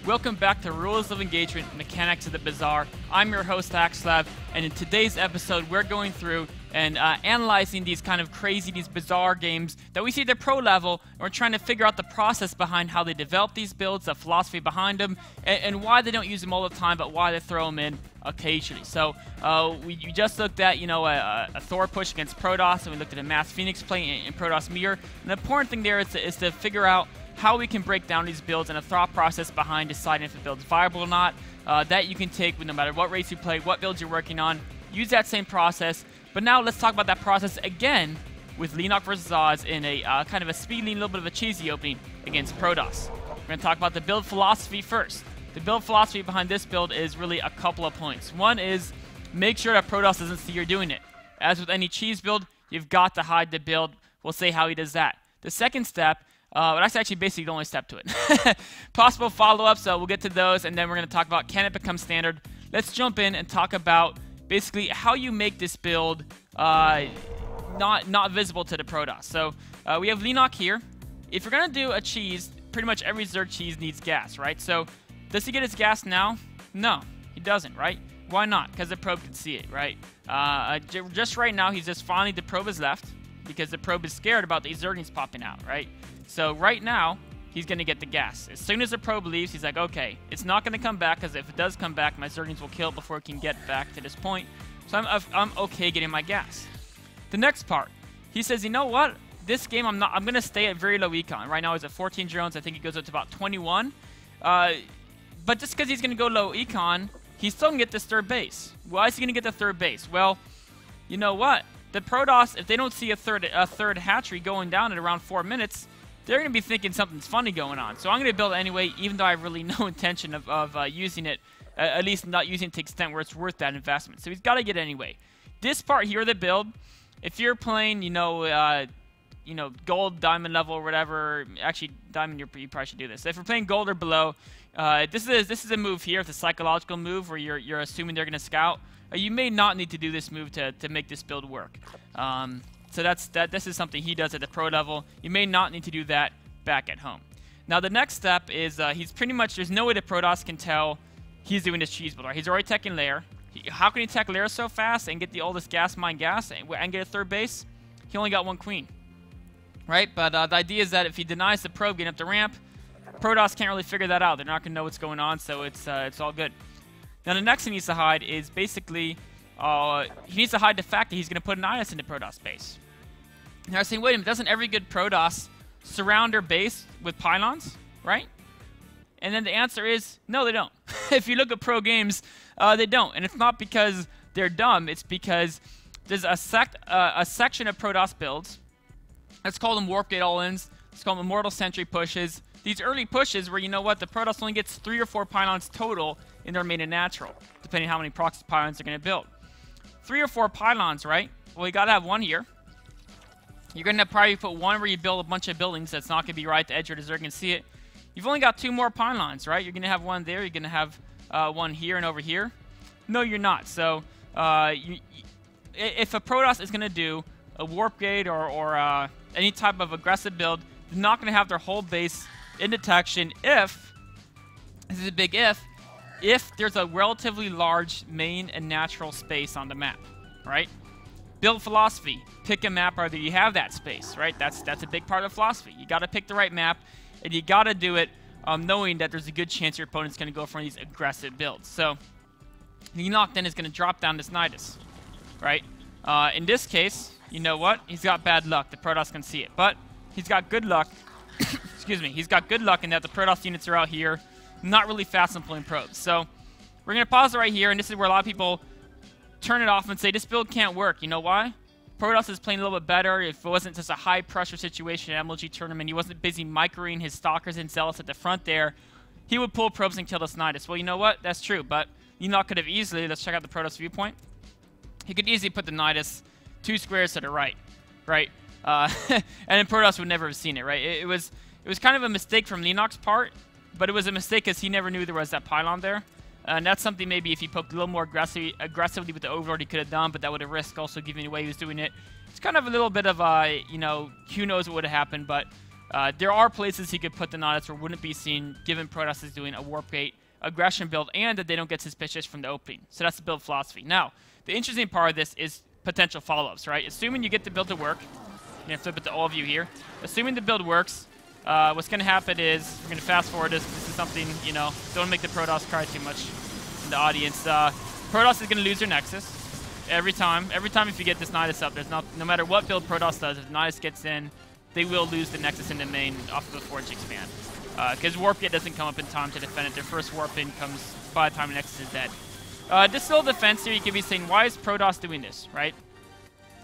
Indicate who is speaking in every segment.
Speaker 1: Welcome back to Rules of Engagement, Mechanics of the Bizarre. I'm your host, Axlab, and in today's episode, we're going through and analyzing these kind of crazy, these bizarre games that we see at the pro level, and we're trying to figure out the process behind how they develop these builds, the philosophy behind them, and why they don't use them all the time, but why they throw them in occasionally. So we just looked at, a Thor push against Protoss, and we looked at a Mass Phoenix play in Protoss Mirror. And the important thing there is to figure out how we can break down these builds and a thought process behind deciding if a build's viable or not. That you can take with no matter what race you play, what builds you're working on. Use that same process. But now let's talk about that process again with Leanock versus Oz in a kind of a speed lean, a little bit of a cheesy opening against Protoss. We're going to talk about the build philosophy first. The build philosophy behind this build is really a couple of points. One is make sure that Protoss doesn't see you're doing it. As with any cheese build, you've got to hide the build. We'll say how he does that. The second step, that's actually basically the only step to it. Possible follow-ups, so we'll get to those, and then we're going to talk about can it become standard. Let's jump in and talk about basically how you make this build not visible to the Protoss. So we have Leanock here. If you're going to do a cheese, pretty much every Zerg cheese needs gas, right? So does he get his gas now? No, he doesn't, right? Why not? Because the probe can see it, right? Just right now, he's just finally, the probe is left because the probe is scared about these Zerglings popping out, right? So right now, he's going to get the gas. As soon as the probe leaves, he's like, okay, it's not going to come back, because if it does come back, my Zerglings will kill it before it can get back to this point. So I'm okay getting my gas. The next part, he says, you know what? This game, I'm going to stay at very low econ. Right now, he's at 14 drones. I think he goes up to about 21. But just because he's going to go low econ, he's still going to get this third base. Why is he going to get the third base? Well, you know what? The Protoss, if they don't see a third hatchery going down at around 4 minutes, they're going to be thinking something's funny going on. So I'm going to build it anyway, even though I have really no intention of using it, at least not using it to the extent where it's worth that investment. So he's got to get it anyway. This part here of the build, if you're playing, gold, diamond level, or whatever, actually, diamond, you probably should do this. If you're playing gold or below, this is a move here. It's a psychological move where you're assuming they're going to scout. You may not need to do this move to make this build work. So this is something he does at the pro level. You may not need to do that back at home. Now the next step is he's pretty much, there's no way the Protoss can tell he's doing this cheese build. Right? He's already teching lair. How can he tech lair so fast and get the oldest gas mine gas and get a third base? He only got one queen. Right? But the idea is that if he denies the probe getting up the ramp, Protoss can't really figure that out. They're not going to know what's going on, so it's all good. Now the next thing he needs to hide is basically he needs to hide the fact that he's going to put an Nydus into Protoss base. Now I'm saying, wait a minute, doesn't every good Protoss surround their base with pylons, right? And then the answer is, no, they don't. If you look at pro games, they don't. And it's not because they're dumb, it's because there's a section of Protoss builds. Let's call them Warp Gate All-Ins. Let's call them Immortal Sentry pushes. These early pushes where, you know what, the Protoss only gets 3 or 4 pylons total in their main and natural, depending on how many proxy pylons they're going to build. 3 or 4 pylons, right? Well, you got to have one here. You're going to probably put one where you build a bunch of buildings that's not going to be right at the edge where the Zerg can see it. You've only got 2 more pylons, right? You're going to have one there. You're going to have one here and over here. No, you're not. So if a Protoss is going to do a Warp Gate or any type of aggressive build, they're not going to have their whole base in detection if, this is a big if there's a relatively large main and natural space on the map, right? Build philosophy. Pick a map where you have that space, right? That's a big part of philosophy. You got to pick the right map, and you got to do it knowing that there's a good chance your opponent's going to go for one of these aggressive builds. So Leanock then is going to drop down this Nydus, right? In this case, you know what? He's got bad luck. The Protoss can see it, but he's got good luck. Excuse me. He's got good luck in that the Protoss units are out here, not really fast on pulling probes. So we're going to pause it right here, and this is where a lot of people turn it off and say, this build can't work. You know why? Protoss is playing a little bit better. If it wasn't just a high-pressure situation at MLG tournament, he wasn't busy microing his Stalkers and Zealots at the front there, he would pull probes and kill this Nydus. Well, you know what? That's true, but Leanock could have easily, let's check out the Protoss viewpoint. He could easily put the Nydus 2 squares to the right, right? And then Protoss would never have seen it, right? It was kind of a mistake from Leanock's part, but it was a mistake because he never knew there was that pylon there. And that's something maybe if he poked a little more aggressively with the Overlord he could have done, but that would have risked also giving away he was doing it. It's kind of a little bit of, who knows what would have happened, but There are places he could put the Nydus where it wouldn't be seen, given Protoss is doing a Warp Gate aggression build and that they don't get suspicious from the opening. So that's the build philosophy. Now, the interesting part of this is potential follow-ups, right? Assuming you get the build to work, I'm going to flip it to all of you here. Assuming the build works, what's going to happen is, we're going to fast forward this. This is something, you know, don't make the Protoss cry too much in the audience. Protoss is going to lose their Nexus every time. Every time if you get this Nydus up, there's no matter what build Protoss does, if the Nydus gets in, they will lose the Nexus in the main off of the Forge expand. Because Warp Gate doesn't come up in time to defend it. Their first Warp in comes by the time the Nexus is dead. This little defense here, you could be saying, why is Protoss doing this, right?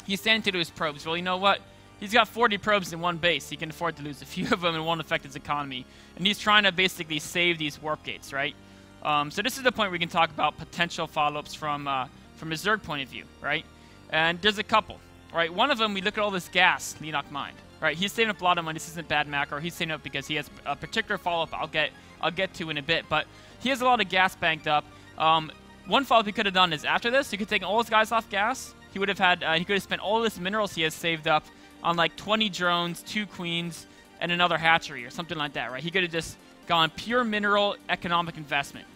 Speaker 1: He's standing to do his probes. Well, you know what? He's got 40 probes in one base. He can afford to lose a few of them and won't affect his economy. And he's trying to basically save these Warp Gates, right? So this is the point where we can talk about potential follow-ups from a Zerg point of view, right? And there's a couple, right? One of them, we look at all this gas Leenock mined, right? He's saving up a lot of money. This isn't bad macro. He's saving up because he has a particular follow-up I'll get to in a bit. But he has a lot of gas banked up. One follow-up he could have done is after this, he could take all his guys off gas. He would have had, he could have spent all this minerals he has saved up on like 20 drones, 2 queens, and another hatchery or something like that, right? He could have just gone pure mineral economic investment.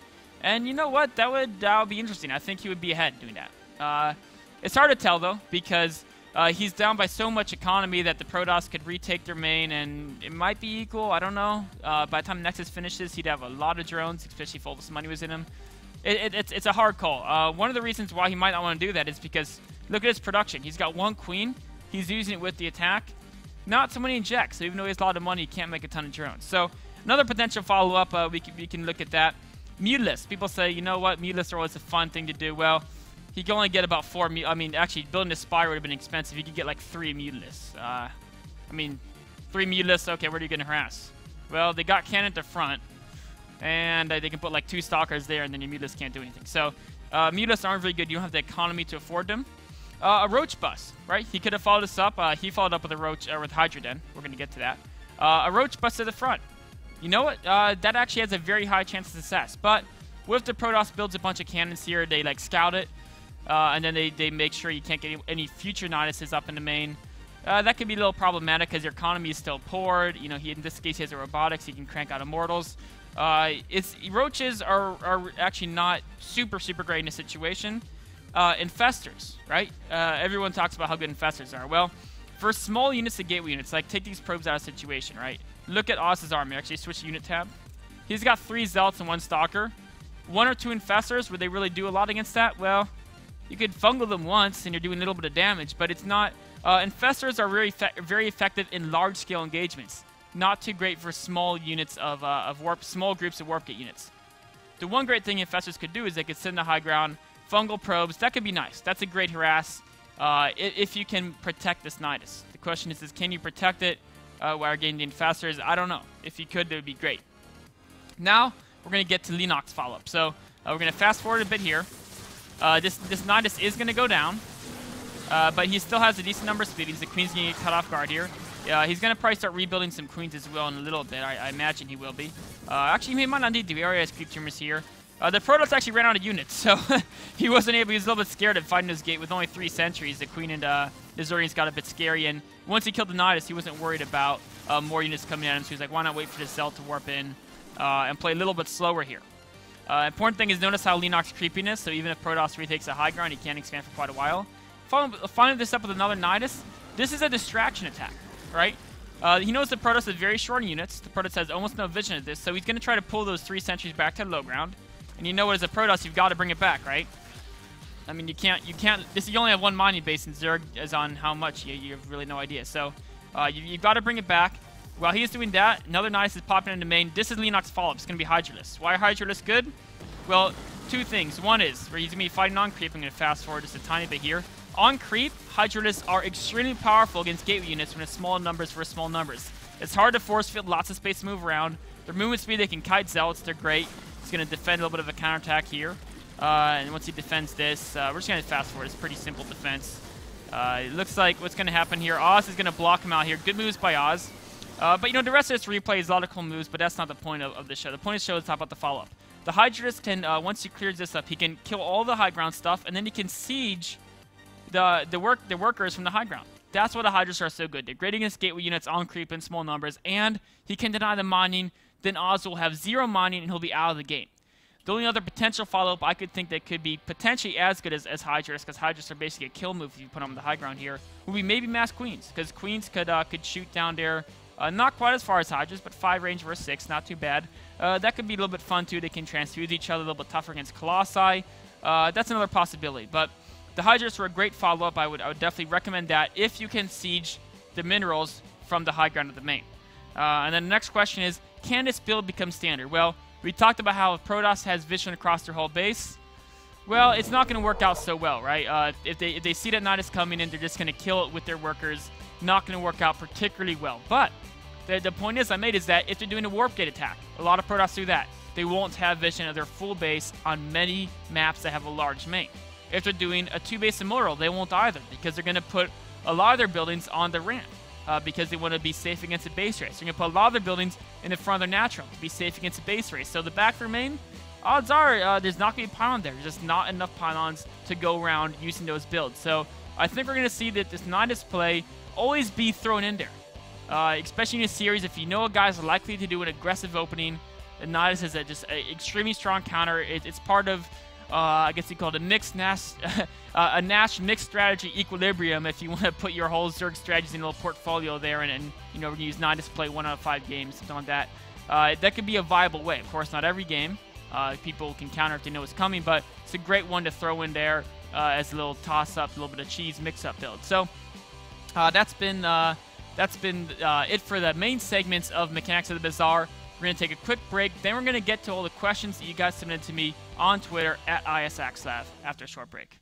Speaker 1: And you know what? That would be interesting. I think he would be ahead doing that. It's hard to tell, though, because he's down by so much economy that the Protoss could retake their main, and it might be equal. I don't know. By the time Nexus finishes, he'd have a lot of drones, especially if all this money was in him. It's a hard call. One of the reasons why he might not want to do that is because look at his production. He's got 1 queen. He's using it with the attack. Not so many injects, so even though he has a lot of money, he can't make a ton of drones. So another potential follow-up, we can look at that. Mutalist. People say, you know what, Mutalists are always a fun thing to do. Well, he can only get about 4 I mean, actually, building a Spire would have been expensive. You could get like 3 Mutalists. I mean, 3 Mutalists, okay, where are you going to harass? Well, they got cannon at the front, and they can put like 2 Stalkers there, and then your Mutalists can't do anything. So, Mutalists aren't very good. You don't have the economy to afford them. A Roach bus, right? He could have followed us up. He followed up with a Roach, with Hydra Den. We're going to get to that. A Roach bus to the front. You know what? That actually has a very high chance of success. But what if the Protoss builds a bunch of cannons here? They like scout it, and then they make sure you can't get any future Nyduses up in the main. That could be a little problematic because your economy is still poor. You know, in this case, he has a robotics. He can crank out Immortals. Roaches are actually not super great in this situation. Infestors, right? Everyone talks about how good infestors are. Well, for small units to gateway units, like take these probes out of situation, right? Look at Oz's army. Actually, switch unit tab. He's got 3 Zealots and 1 Stalker. 1 or 2 infestors, would they really do a lot against that? Well, you could fungal them once and you're doing a little bit of damage, but it's not. Infestors are very effective in large-scale engagements. Not too great for small units small groups of Warp Gate units. The one great thing infestors could do is they could sit in the high ground, fungal probes. That could be nice. That's a great harass if you can protect this Nydus. The question is can you protect it while getting the infestors? I don't know. If you could, that would be great. Now, we're going to get to Leenock's follow-up. So, we're going to fast forward a bit here. This Nydus is going to go down, but he still has a decent number of speed. The Queen's going to get cut off guard here. He's going to probably start rebuilding some Queens as well in a little bit. I imagine he will be. Actually, he might not need to. He already has creep tumors here. The Protoss actually ran out of units, so he wasn't able. He was a little bit scared of fighting his gate with only 3 sentries. The Queen and the Zorians got a bit scary, and once he killed the Nydus, he wasn't worried about more units coming at him, so he was like, why not wait for the Cell to warp in and play a little bit slower here. Important thing is notice how Leenock's creepiness, so even if Protoss retakes a high ground, he can't expand for quite a while. Following this up with another Nydus, this is a distraction attack, right? He knows the Protoss is very short in units. The Protoss has almost no vision of this, so he's going to try to pull those 3 sentries back to the low ground. And you know what, as a Protoss, you've got to bring it back, right? I mean, you can't, you only have 1 mining base, and Zerg is on how much, you have really no idea. So, you've got to bring it back. While he's doing that, another Nydus is popping into main. This is Leenock's follow-up. It's going to be Hydralisk. Why are Hydralisk good? Well, 2 things. One is, where he's going to be fighting on creep. I'm going to fast forward just a tiny bit here. On creep, Hydralisks are extremely powerful against gateway units when it's small numbers for small numbers. It's hard to force field, lots of space to move around. Their movement speed, they can kite Zealots. They're great. He's going to defend a little bit of a counterattack here. And once he defends this, we're just going to fast forward. It's a pretty simple defense. It looks like what's going to happen here, Oz is going to block him out here. Good moves by Oz. But, you know, the rest of this replay is a lot of cool moves, but that's not the point of the show. The point of the show is to talk about the follow-up. The Hydralisk can, once he clears this up, he can kill all the high ground stuff, and then he can siege the workers from the high ground. That's why the Hydras are so good. They're great against gateway units on creep in small numbers, and he can deny the mining. Then Oz will have 0 mining, and he'll be out of the game. The only other potential follow-up I could think that could be potentially as good as Hydras, because Hydras are basically a kill move if you put them on the high ground here, would be maybe Mass Queens, because Queens could shoot down there, not quite as far as Hydras, but 5 range versus 6, not too bad. That could be a little bit fun too. They can transfuse each other, a little bit tougher against Colossi. That's another possibility, but the Hydras were a great follow-up. I would definitely recommend that if you can siege the minerals from the high ground of the main. And then the next question is, can this build become standard? Well, we talked about how if Protoss has vision across their whole base, well, it's not going to work out so well, right? If they see that Nydus coming in, they're just going to kill it with their workers. Not going to work out particularly well. But the point I made is that if they're doing a warp gate attack, a lot of Protoss do that. They won't have vision of their full base on many maps that have a large main. If they're doing a 2-base immortal, they won't either, because they're going to put a lot of their buildings on the ramp. Because they want to be safe against a base race. They're going to put a lot of their buildings in the front of their natural to be safe against a base race. So the back for main, odds are there's not going to be a pylon there. There's just not enough pylons to go around using those builds. So I think we're going to see that this Nydus play always be thrown in there. Especially in a series, if you know a guy's likely to do an aggressive opening, the Nydus is just an extremely strong counter. It's part of, I guess you call it a Nash mixed strategy equilibrium if you want to put your whole Zerg strategies in a little portfolio there and you know, we're going to use Nydus to play 1 out of 5 games, something like that. That could be a viable way. Of course, not every game. People can counter if they know it's coming, but it's a great one to throw in there as a little toss-up, a little bit of cheese mix-up build. So that's been it for the main segments of Mechanics of the Bazaar. We're going to take a quick break, then we're going to get to all the questions that you guys submitted to me on Twitter at ISAxLab after a short break.